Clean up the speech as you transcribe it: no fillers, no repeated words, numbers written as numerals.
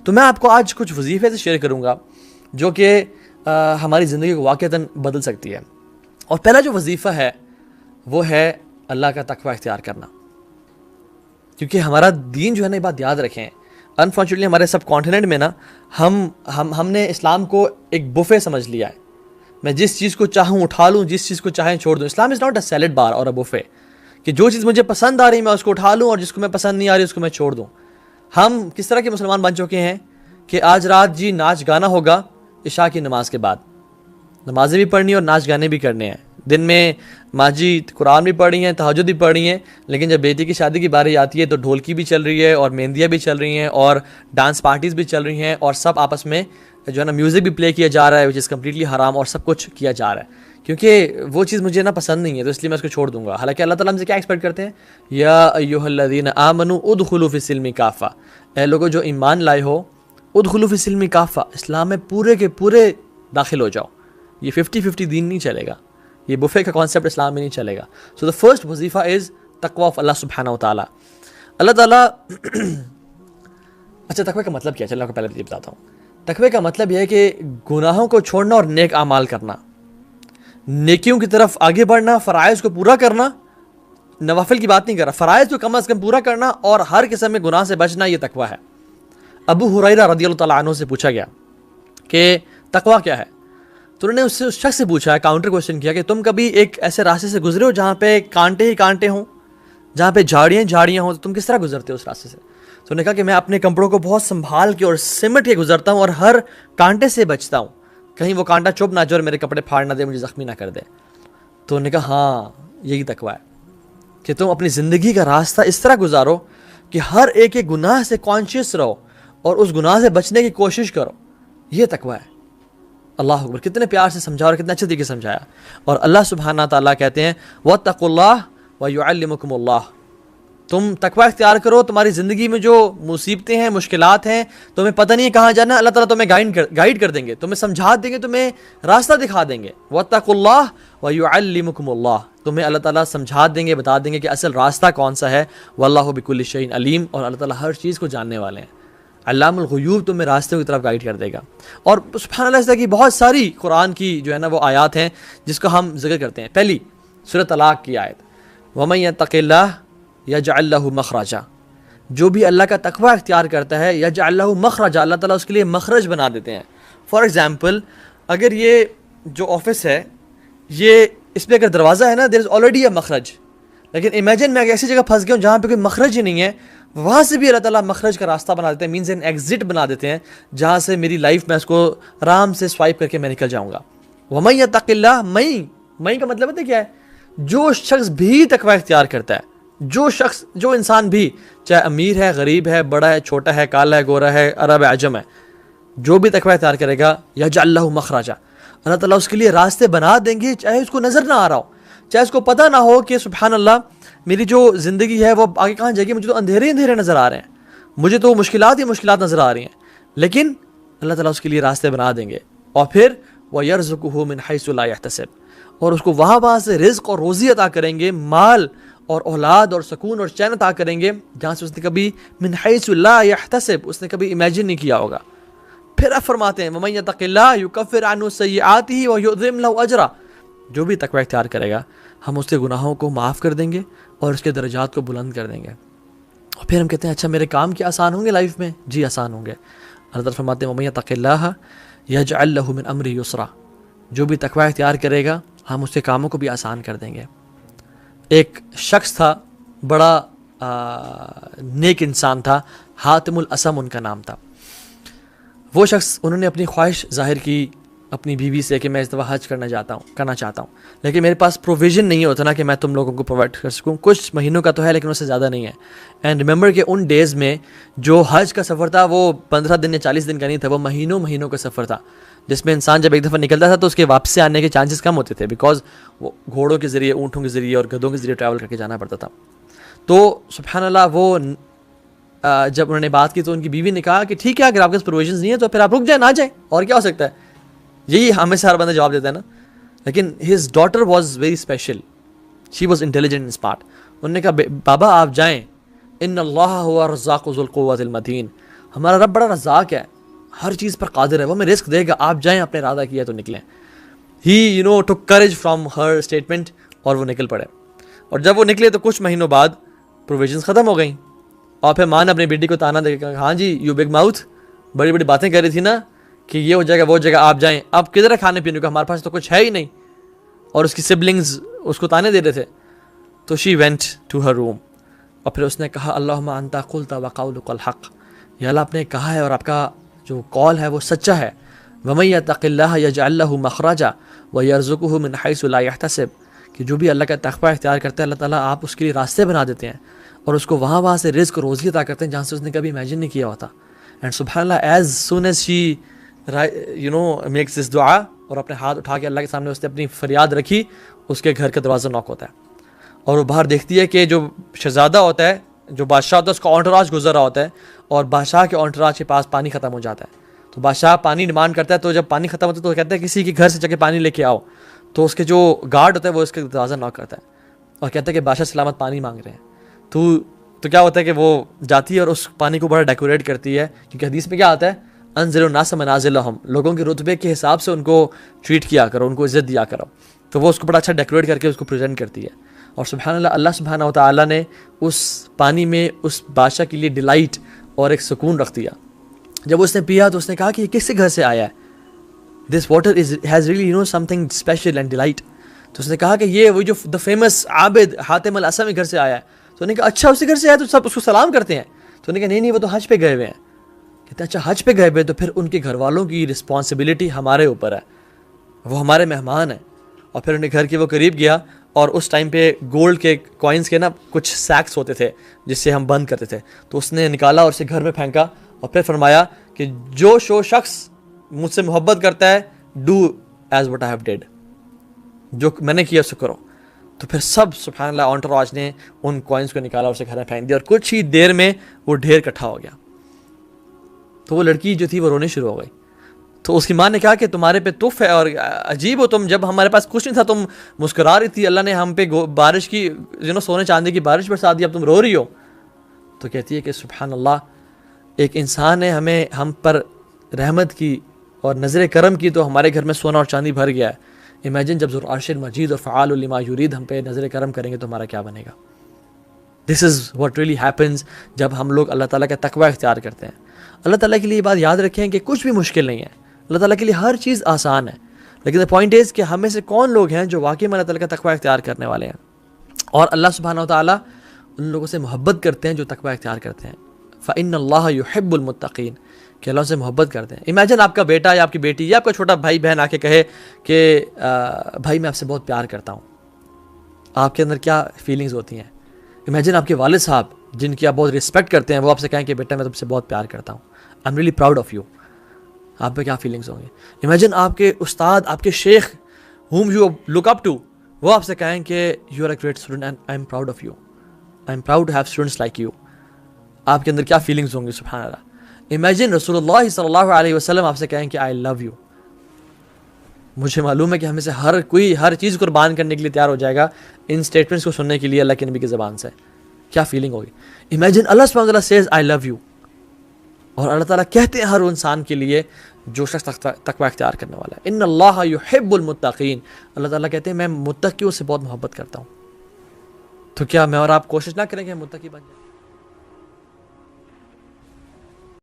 تو میں آپ کو آج کچھ وظیفے سے شیئر کروں گا جو کہ ہماری زندگی کو واقعتاً بدل سکتی ہے. اور پہلا جو وظیفہ ہے وہ ہے اللہ کا تقوی اختیار کرنا. کیونکہ ہمارا دین جو ہے نا، یہ بات یاد رکھیں، انفارچونیٹلی ہمارے سب کانٹیننٹ میں نا ہم نے اسلام کو ایک بفے سمجھ لیا ہے. میں جس چیز کو چاہوں اٹھا لوں، جس چیز کو چاہیں چھوڑ دوں. اسلام از ناٹ اے سیلڈ بار اور اے بفے کہ جو چیز مجھے پسند آ رہی میں اس کو اٹھا لوں اور جس کو میں پسند نہیں آ رہی اس کو میں چھوڑ دوں. ہم کس طرح کے مسلمان بن چکے ہیں کہ آج رات جی ناچ گانا ہوگا عشاء کی نماز کے بعد. نمازیں بھی پڑھنی اور ناچ گانے بھی کرنے ہیں. دن میں ماں جی قرآن بھی پڑھ رہی ہیں، تہجد بھی پڑھ رہی ہیں، لیکن جب بیٹی کی شادی کی باری آتی ہے تو ڈھولکی بھی چل رہی ہے اور مہندیاں بھی چل رہی ہیں اور ڈانس پارٹیز بھی چل رہی ہیں اور سب آپس میں جو ہے نا میوزک بھی پلے کیا جا رہا ہے، وچ از کمپلیٹلی حرام، اور سب کچھ کیا جا رہا ہے کیونکہ وہ چیز مجھے نا پسند نہیں ہے، تو اس لیے میں اس کو چھوڑ دوں گا. حالانکہ اللہ تعالیٰ ہم سے کیا ایکسپیکٹ کرتے ہیں؟ یا ایھا الذین آمنوا ادخلوا فی السلم کافہ، اے لوگوں جو ایمان لائے ہو، ادخلوا فی السلم کافہ، اسلام میں پورے کے پورے داخل ہو جاؤ. یہ 50-50 دین نہیں چلے گا، یہ بفے کا کانسیپٹ اسلام میں نہیں چلے گا. سو دا فرسٹ وظیفہ از تقوی آف اللہ سبحانہ و تعالیٰ. اللہ تعالیٰ اچھا تقوی کا مطلب کیا ہے؟ چلو آپ کو پہلے یہ بتاتا ہوں. تقوی کا مطلب یہ ہے کہ گناہوں کو چھوڑنا اور نیک اعمال کرنا، نیکیوں کی طرف آگے بڑھنا، فرائض کو پورا کرنا. نوافل کی بات نہیں کر رہا، فرائض کو کم از کم پورا کرنا اور ہر قسم میں گناہ سے بچنا، یہ تقوی ہے. ابو ہریرہ رضی اللہ تعالیٰ عنہ سے پوچھا گیا کہ تقوی کیا ہے؟ تو انہوں نے اس شخص سے پوچھا، کاؤنٹر کوشچن کیا کہ تم کبھی ایک ایسے راستے سے گزرے ہو جہاں پہ کانٹے ہی کانٹے ہوں، جہاں پہ جھاڑیاں ہوں، تو تم کس طرح گزرتے ہو اس راستے سے؟ تو انہوں نے کہا کہ میں اپنے کپڑوں کو بہت سنبھال کے اور سمٹ کے گزرتا ہوں اور ہر کانٹے سے بچتا ہوں، کہیں وہ کانٹا چبھ نہ جائے اور میرے کپڑے پھاڑ نہ دے، مجھے زخمی نہ کر دے. تو انہوں نے کہا ہاں یہی تقوی ہے کہ تم اپنی زندگی کا راستہ اس طرح گزارو کہ ہر ایک گناہ سے کانشیس رہو اور اس گناہ سے بچنے کی کوشش کرو. یہ تقوی ہے. اللہ اکبر، کتنے پیار سے سمجھا اور کتنے اچھے طریقے سے سمجھایا. اور اللہ سبحانہ تعالیٰ کہتے ہیں وَاتَّقُوا اللَّهَ وَيُعَلِّمُكُمُ اللَّهُ، تم تقوی اختیار کرو، تمہاری زندگی میں جو مصیبتیں ہیں، مشکلات ہیں، تمہیں پتہ نہیں ہے کہاں جانا، اللہ تعالیٰ تمہیں گائیڈ کر دیں گے، تمہیں سمجھا دیں گے، تمہیں راستہ دکھا دیں گے. وَاتَّقُوا اللَّهَ وَيُعَلِّمُكُمُ اللَّهُ، تمہیں اللہ تعالیٰ سمجھا دیں گے، بتا دیں گے کہ اصل راستہ کون سا ہے. وَاللَّهُ بِكُلِّ شَيْءٍ عَلِيمٌ، اور اللہ تعالیٰ ہر چیز کو جاننے والے ہیں. علام الغیوب تمہیں راستے کی طرف گائیڈ کر دے گا. اور سبحان اللہ، اس طرح کی بہت ساری قرآن کی جو ہے نا وہ آیات ہیں جس کو ہم ذکر کرتے ہیں. پہلی سورۃ طلاق کی آیت، وَمَن يَتَّقِ اللَّهَ يَجْعَل لَّهُ مَخْرَجًا، جو بھی اللہ کا تقوی اختیار کرتا ہے، يَجْعَل لَّهُ مَخْرَجًا، اللہ تعالیٰ اس کے لیے مخرج بنا دیتے ہیں. فار ایگزامپل، اگر یہ جو آفس ہے، یہ اس پہ اگر دروازہ ہے نا، دیر از آلریڈی اے مخرج، لیکن امیجن میں ایسی جگہ پھنس گیا ہوں جہاں پہ کوئی مخرج ہی نہیں ہے، وہاں سے بھی اللہ تعالیٰ مخرج کا راستہ بنا دیتے ہیں، مینز این ایگزٹ بنا دیتے ہیں جہاں سے میری لائف میں اس کو آرام سے سوائپ کر کے میں نکل جاؤں گا. وَمَن يَتَّقِ اللَّهَ، مئی کا مطلب ہے کیا ہے؟ جو شخص بھی تقوی اختیار کرتا ہے، جو انسان بھی، چاہے امیر ہے، غریب ہے، بڑا ہے، چھوٹا ہے، کالا ہے، گورا ہے، عرب ہے، عجم ہے، جو بھی تقوی اختیار کرے گا يَجْعَل لَّهُ مَخْرَجًا، اللہ تعالیٰ اس کے لیے راستے بنا دیں گے، چاہے اس کو نظر نہ آ رہا ہو، چاہے اس کو پتہ نہ ہو کہ سبحان اللہ میری جو زندگی ہے وہ آگے کہاں جائے گی، مجھے تو اندھیرے نظر آ رہے ہیں، مجھے تو مشکلات ہی مشکلات نظر آ رہی ہیں، لیکن اللہ تعالیٰ اس کے لیے راستے بنا دیں گے. اور پھر وَيَرْزُقُهُ مِنْ حَيْثُ لَا يَحْتَسِبُ، اور اس کو وہاں سے رزق اور روزی عطا کریں گے، مال اور اولاد اور سکون اور چین عطا کریں گے جہاں سے اس نے کبھی من حیث لا یحتسب، اس نے کبھی امیجن نہیں کیا ہوگا. پھر اب فرماتے ہیں وَمَن يَتَّقِ اللَّهَ يُكَفِّرْ عَنْهُ سَيِّئَاتِهِ وَيُعْظِمْ لَهُ أَجْرًا، جو بھی تقوی اختیار کرے گا ہم اس کے گناہوں کو معاف کر دیں گے اور اس کے درجات کو بلند کر دیں گے. اور پھر ہم کہتے ہیں اچھا میرے کام کیا آسان ہوں گے لائف میں؟ جی آسان ہوں گے. اللہ تعالیٰ فرماتے ہیں وَمَن يَتَّقِ اللَّهَ يَجْعَل لَّهُ مِنْ أَمْرِهِ يُسْرًا، جو بھی تقوی اختیار کرے گا ہم اس کے کاموں کو بھی آسان کر دیں گے. ایک شخص تھا، بڑا نیک انسان تھا، حاتم الاسم ان کا نام تھا. وہ شخص، انہوں نے اپنی خواہش ظاہر کی اپنی بیوی سے کہ میں اس دفعہ حج کرنا چاہتا ہوں، لیکن میرے پاس پروویژن نہیں ہوتا نا کہ میں تم لوگوں کو پرووائڈ کر سکوں. کچھ مہینوں کا تو ہے لیکن اس سے زیادہ نہیں ہے. اینڈ ریممبر کہ ان ڈیز میں جو حج کا سفر تھا وہ 15 دن یا 40 دن کا نہیں تھا، وہ مہینوں کا سفر تھا جس میں انسان جب ایک دفعہ نکلتا تھا تو اس کے واپس سے آنے کے چانسز کم ہوتے تھے، بیکاز وہ گھوڑوں کے ذریعے، اونٹوں کے ذریعے اور گدھوں کے ذریعے ٹریول کر کے جانا پڑتا تھا. تو سبحان اللہ، وہ جب انہوں نے بات کی تو ان کی بیوی نے کہا کہ ٹھیک ہے اگر آپ کے پاس پروویژنز نہیں ہے تو پھر آپ رک جائیں، نہ جائیں، اور کیا ہو سکتا ہے. یہی ہمیں سے ہر بندہ جواب دیتا ہے نا. لیکن his daughter was very special, she was intelligent in smart. انہوں نے کہا بابا آپ جائیں، ان اللہ هو الرزاق ذو القوۃ المتین، ہمارا رب بڑا رزاق ہے, ہر چیز پر قادر ہے, وہ ہمیں رزق دے گا, آپ جائیں, اپنے ارادہ کیا تو نکلیں. ہی ٹوک کریج فرام ہر اسٹیٹمنٹ, اور وہ نکل پڑے. اور جب وہ نکلے تو کچھ مہینوں بعد پروویژنس ختم ہو گئیں, اور پھر ماں نے اپنی بیٹی کو تانا دے کے کہا, ہاں جی یو بگ ماؤتھ, بڑی بڑی باتیں کر رہی تھی نا کہ یہ ہو جائے گا وہ ہو جائے گا, آپ جائیں, اب کدھر ہے کھانے پینے کا, ہمارے پاس تو کچھ ہے ہی نہیں. اور اس کی سبلنگز اس کو تانے دے رہے تھے. تو شی وینٹ ٹو ہر روم, اور پھر اس نے کہا, اللہم انت قلت وقولک الحق, یا اللہ آپ نے کہا ہے اور آپ کا جو قول ہے وہ سچا ہے. ومن یتق اللہ یجعل لہ مخرجا ویرزقہ من حیث لا یحتسب, کہ جو بھی اللہ کا تقوی اختیار کرتا ہے اللہ تعالیٰ آپ اس کے لیے راستے بنا دیتے ہیں, اور اس کو وہاں سے رزق و روزی عطا کرتے ہیں جہاں سے اس نے کبھی امیجن نہیں کیا ہوتا. اینڈ سبحان اللہ, as soon as she makes this دعا, اور اپنے ہاتھ اٹھا کے اللہ کے سامنے اس نے اپنی فریاد رکھی, اس کے گھر کا دروازہ نوک ہوتا ہے, اور وہ باہر دیکھتی ہے کہ جو شہزادہ ہوتا ہے, جو بادشاہ ہوتا ہے, اس کا انٹراج گزر رہا ہوتا ہے, اور بادشاہ کے انٹراج کے پاس پانی ختم ہو جاتا ہے. تو بادشاہ پانی ڈیمانڈ کرتا ہے, تو جب پانی ختم ہوتا ہے تو کہتا ہے کسی کے گھر سے جا کے پانی لے کے آؤ. تو اس کے جو گارڈ ہوتا ہے وہ اس کے دروازہ نوک کرتا ہے اور کہتا ہے کہ بادشاہ سلامت پانی مانگ رہے ہیں. تو کیا ہوتا ہے کہ وہ جاتی ہے اور اس پانی کو بڑا ڈیکوریٹ کرتی ہے, کیونکہ حدیث میں کیا آتا ہے, انزلوا الناس منازلہم, لوگوں کے رتبے کے حساب سے ان کو ٹریٹ کیا کرو, ان کو عزت دیا کرو. تو وہ اس کو بڑا اچھا ڈیکوریٹ کر کے اس کو پریزنٹ کرتی ہے. اور سبحان اللہ, اللہ سبحانہ و تعالیٰ نے اس پانی میں اس بادشاہ کے لیے ڈیلائٹ اور ایک سکون رکھ دیا. جب اس نے پیا تو اس نے کہا کہ یہ کس کے گھر سے آیا ہے, this water has really some thing special and delight. تو اس نے کہا کہ یہ وہ جو دا فیمس عابد حاتم الاسمی گھر سے آیا ہے. تو انہوں نے کہا اچھا اسی گھر سے آیا, تو سب اس کو سلام کرتے ہیں. تو انہوں نے کہا نہیں وہ تو حج پہ گئے ہوئے ہیں. کہتے ہیں اچھا حج پہ گئے ہوئے, تو پھر ان کے گھر والوں کی رسپانسبلٹی ہمارے اوپر ہے, وہ ہمارے مہمان ہیں. اور پھر انہیں گھر کے وہ قریب گیا, اور اس ٹائم پہ گولڈ کے کوائنس کے نا کچھ سیکس ہوتے تھے جس سے ہم بند کرتے تھے, تو اس نے نکالا اور اسے گھر میں پھینکا, اور پھر فرمایا کہ جو شخص مجھ سے محبت کرتا ہے, do as what I have did, جو میں نے کیا اسے کرو. تو پھر سب سبحان اللہ انٹراج نے ان کوائنس کو نکالا اور اسے گھر میں پھینک دیا, اور کچھ ہی دیر میں وہ ڈھیر اکٹھا ہو گیا. تو وہ لڑکی جو تھی وہ رونے شروع ہو گئی. تو اس کی ماں نے کہا کہ تمہارے پہ تف ہے, اور عجیب ہو تم, جب ہمارے پاس کچھ نہیں تھا تم مسکرا رہی تھی, اللہ نے ہم پہ بارش کی سونے چاندی کی بارش برسا دی, اب تم رو رہی ہو. تو کہتی ہے کہ سبحان اللہ, ایک انسان نے ہم پر رحمت کی اور نظر کرم کی, تو ہمارے گھر میں سونا اور چاندی بھر گیا ہے. امیجن جب ذو العرش المجید اور فعال لما یرید ہم پہ نظر کرم کریں گے تو ہمارا کیا بنے گا. دس از واٹ ریئلی ہیپنز جب ہم لوگ اللہ تعالیٰ کا تقوی اختیار کرتے ہیں. اللہ تعالیٰ کے لیے یہ بات یاد رکھیں کہ کچھ بھی مشکل نہیں ہے, اللہ تعالیٰ کے لیے ہر چیز آسان ہے. لیکن دا پوائنٹ از کہ ہم میں سے کون لوگ ہیں جو واقعی میں اللہ تعالیٰ کا تقوی اختیار کرنے والے ہیں, اور اللہ سبحانہ و تعالیٰ ان لوگوں سے محبت کرتے ہیں جو تقوی اختیار کرتے ہیں. فإن اللہ یحب المتقین, کہ اللہ سے محبت کرتے ہیں. امیجن آپ کا بیٹا یا آپ کی بیٹی یا آپ کا چھوٹا بھائی بہن آ کے کہے کہ بھائی میں آپ سے بہت پیار کرتا ہوں, آپ کے اندر کیا فیلنگز ہوتی ہیں. امیجن آپ کے والد صاحب جن کی آپ بہت رسپیکٹ کرتے ہیں وہ آپ سے کہیں کہ بیٹا میں تم سے بہت پیار کرتا ہوں, I am really proud of you, آپ پہ کیا فیلنگز ہوں گے. امیجن آپ کے استاد, آپ کے شیخ whom you look up to, وہ آپ سے کہیں کہ you are a great student and I am proud of you, I am proud to have students like you, آپ کے اندر کیا فیلنگز ہوں گی. سبحان اللہ. امیجن رسول اللہ صلی اللہ علیہ وسلم آپ سے کہیں کہ آئی لو یو. مجھے معلوم ہے کہ ہمیں سے ہر کوئی ہر چیز قربان کرنے کے لیے تیار ہو جائے گا ان اسٹیٹمنٹس کو سننے کے لیے اللہ کے نبی کی زبان سے. کیا فیلنگ ہوگی. امیجن اللہ سبحانہ وتعالیٰ سیز آئی لو یو, اور اللہ تعالیٰ کہتے ہیں ہر انسان کے لیے جو شخص تقوی اختیار کرنے والا ہے, ان اللہ یحب المتقین, اللہ تعالیٰ کہتے ہیں میں متقیوں سے بہت محبت کرتا ہوں. تو کیا میں اور آپ کوشش نہ کریں کہ ہم متقی بن جائیں.